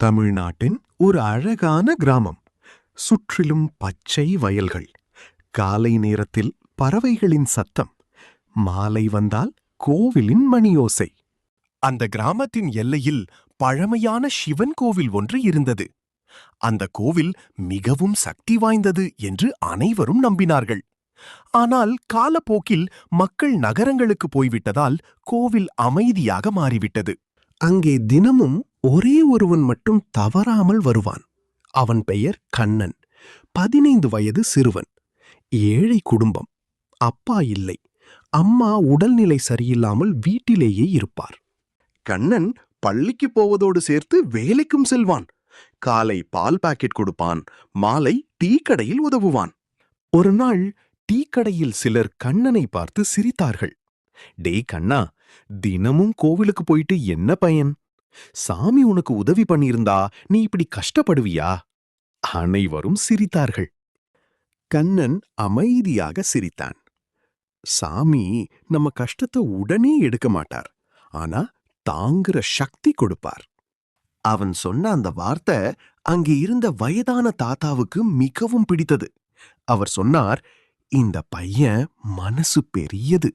தமிழ்நாட்டின் ஒரு அழகான கிராமம். சுற்றிலும் பச்சை வயல்கள். காலை நேரத்தில் பறவைகளின் சத்தம். மாலை வந்தால் கோவிலின் மணியோசை. அந்த கிராமத்தின் எல்லையில் பழமையான சிவன் கோவில் ஒன்று இருந்தது. அந்த கோவில் மிகவும் சக்தி வாய்ந்தது என்று அனைவரும் நம்பினார்கள். ஆனால் காலப்போக்கில் மக்கள் நகரங்களுக்கு போய்விட்டதால் கோவில் அமைதியாக மாறிவிட்டது. அங்கே தினமும் ஒரே ஒருவன் மட்டும் தவறாமல் வருவான். அவன் பெயர் கண்ணன். 15 வயது சிறுவன். ஏழை குடும்பம். அப்பா இல்லை. அம்மா உடல்நிலை சரியில்லாமல் வீட்டிலேயே இருப்பார். கண்ணன் பள்ளிக்கு போவதோடு சேர்த்து வேலைக்கும் செல்வான். காலை பால் பாக்கெட் கொடுப்பான், மாலை டீ கடையில் உதவுவான். ஒரு நாள் டீ கடையில் சிலர் கண்ணனை பார்த்து சிரித்தார்கள். டே கண்ணா, தினமும் கோவிலுக்கு போயிட்டு என்ன பயன்? சாமி உனக்கு உதவி பண்ணியிருந்தா நீ இப்படி கஷ்டப்படுவியா? அனைவரும் சிரித்தார்கள். கண்ணன் அமைதியாக சிரித்தான். சாமி நம்ம கஷ்டத்தை உடனே எடுக்க மாட்டார், ஆனா தாங்குற சக்தி கொடுப்பார். அவன் சொன்ன அந்த வார்த்தை அங்கே இருந்த வயதான தாத்தாவுக்கு மிகவும் பிடித்தது. அவர் சொன்னார், இந்த பையன் மனசு பெரியது.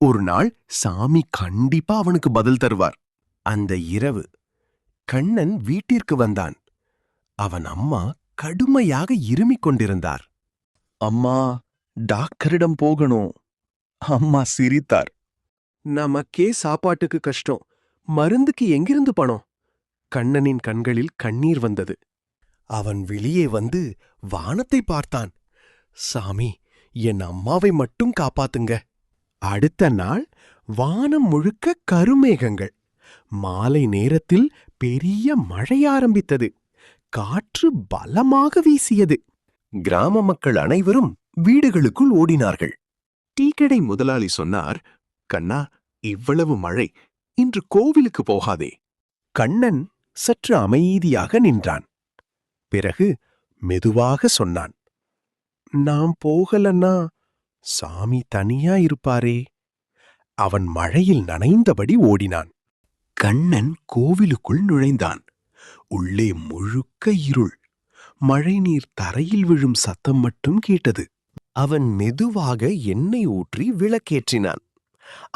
ஒரு நாள் சாமி கண்டிப்பா அவனுக்கு பதில் தருவார். அந்த இரவு கண்ணன் வீட்டிற்கு வந்தான். அவன் அம்மா கடுமையாக இருமிக் கொண்டிருந்தார். அம்மா, டாக்டரிடம் போகணும். அம்மா சிரித்தார். நமக்கே சாப்பாட்டுக்கு கஷ்டம், மருந்துக்கு எங்கிருந்து பணம்? கண்ணனின் கண்களில் கண்ணீர் வந்தது. அவன் வெளியே வந்து வானத்தை பார்த்தான். சாமி, என் அம்மாவை மட்டும் காப்பாத்துங்க. அடுத்த நாள் வானம் முழுக்க கருமேகங்கள். மாலை நேரத்தில் பெரிய மழை ஆரம்பித்தது. காற்று பலமாக வீசியது. கிராம மக்கள் அனைவரும் வீடுகளுக்குள் ஓடினார்கள். டீக்கடை முதலாளி சொன்னார், கண்ணா, இவ்வளவு மழை, இன்று கோவிலுக்கு போகாதே. கண்ணன் சற்று அமைதியாக நின்றான். பிறகு மெதுவாக சொன்னான், நான் போகலன்னா சாமி தனியா இருப்பாரே. அவன் மழையில் நனைந்தபடி ஓடினான். கண்ணன் கோவிலுக்குள் நுழைந்தான். உள்ளே முழுக்க இருள். மழைநீர் தரையில் விழும் சத்தம் மட்டும் கேட்டது. அவன் மெதுவாக எண்ணெய் ஊற்றி விளக்கேற்றினான்.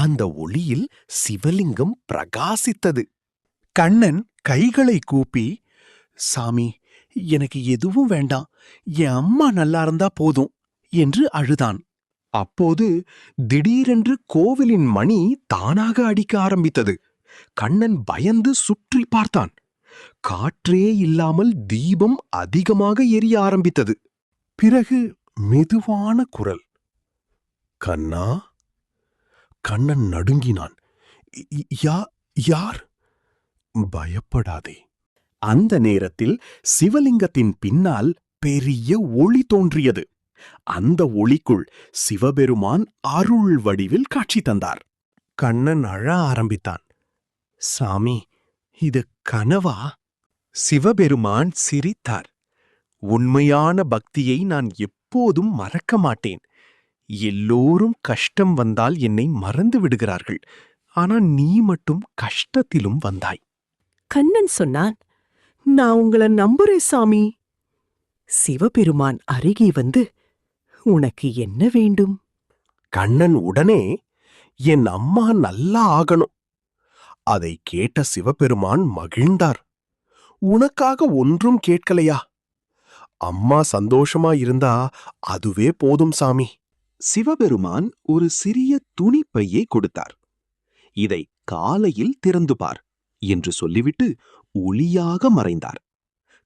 அந்த ஒளியில் சிவலிங்கம் பிரகாசித்தது. கண்ணன் கைகளை கூப்பி, சாமி, எனக்கு எதுவும் வேண்டாம், என் அம்மா நல்லா இருந்தா போதும் என்று அழுதான். அப்போது திடீரென்று கோவிலின் மணி தானாக அடிக்க ஆரம்பித்தது. கண்ணன் பயந்து சுற்றி பார்த்தான். காற்றே இல்லாமல் தீபம் அதிகமாக எரிய ஆரம்பித்தது. பிறகு மெதுவான குரல், கண்ணா. கண்ணன் நடுங்கினான். யார்? பயப்படாதே. அந்த நேரத்தில் சிவலிங்கத்தின் பின்னால் பெரிய ஒளி தோன்றியது. அந்த ஒளிக்குள் சிவபெருமான் அருள் வடிவில் காட்சி தந்தார். கண்ணன் அழ ஆரம்பித்தான். சாமி, இது கனவா? சிவபெருமான் சிரித்தார். உண்மையான பக்தியை நான் எப்போதும் மறக்க மாட்டேன். எல்லோரும் கஷ்டம் வந்தால் என்னை மறந்து விடுகிறார்கள், ஆனா நீ மட்டும் கஷ்டத்திலும் வந்தாய். கண்ணன் சொன்னான், நான் உங்களை நம்புறேன் சாமி. சிவபெருமான் அருகே வந்து, உனக்கு என்ன வேண்டும்? கண்ணன் உடனே, என் அம்மா நல்லா ஆகணும். அதை கேட்ட சிவபெருமான் மகிழ்ந்தார். உனக்காக ஒன்றும் கேட்கலையா? அம்மா சந்தோஷமா இருந்தா அதுவே போதும் சாமி. சிவபெருமான் ஒரு சிறிய துணிப்பையை கொடுத்தார். இதை காலையில் திறந்து பார் என்று சொல்லிவிட்டு ஒளியாக மறைந்தார்.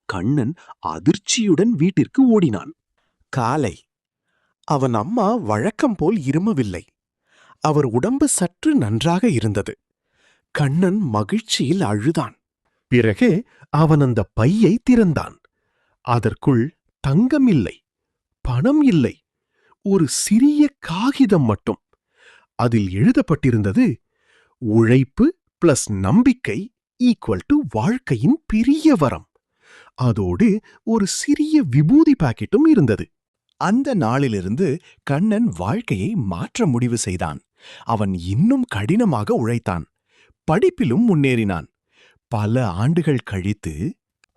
கண்ணன் அதிர்ச்சியுடன் வீட்டிற்கு ஓடினான். காலை. அவன் அம்மா வழக்கம் போல் இருமவில்லை. அவர் உடம்பு சற்று நன்றாக இருந்தது. கண்ணன் மகிழ்ச்சியில் அழுதான். பிறகு அவன் அந்த பையை திறந்தான். அதற்குள் தங்கம் இல்லை, பணம் இல்லை, ஒரு சிறிய காகிதம் மட்டும். அதில் எழுதப்பட்டிருந்தது, உழைப்பு பிளஸ் நம்பிக்கை ஈக்குவல் டு வாழ்க்கையின் பெரிய வரம். அதோடு ஒரு சிறிய விபூதி பாக்கெட்டும் இருந்தது. அந்த நாளிலிருந்து கண்ணன் வாழ்க்கையை மாற்ற முடிவு செய்தான். அவன் இன்னும் கடினமாக உழைத்தான். படிப்பிலும் முன்னேறினான். பல ஆண்டுகள் கழித்து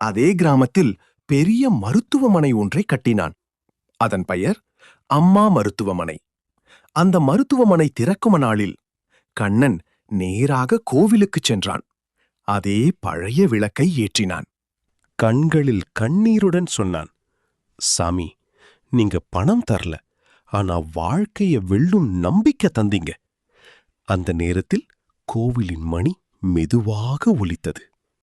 அதே கிராமத்தில் பெரிய மருத்துவமனை ஒன்றை கட்டினான். அதன் பெயர் அம்மா மருத்துவமனை. அந்த மருத்துவமனை திறக்கும் நாளில் கண்ணன் நேராக கோவிலுக்குச் சென்றான். அதே பழைய விளக்கை ஏற்றினான். கண்களில் கண்ணீருடன் சொன்னான், சாமி, நீங்க பணம் தரல, ஆனா வாழ்க்கைய வெல்லும் நம்பிக்கை தந்தீங்க. அந்த நேரத்தில் கோவிலின் மணி மெதுவாக ஒலித்தது.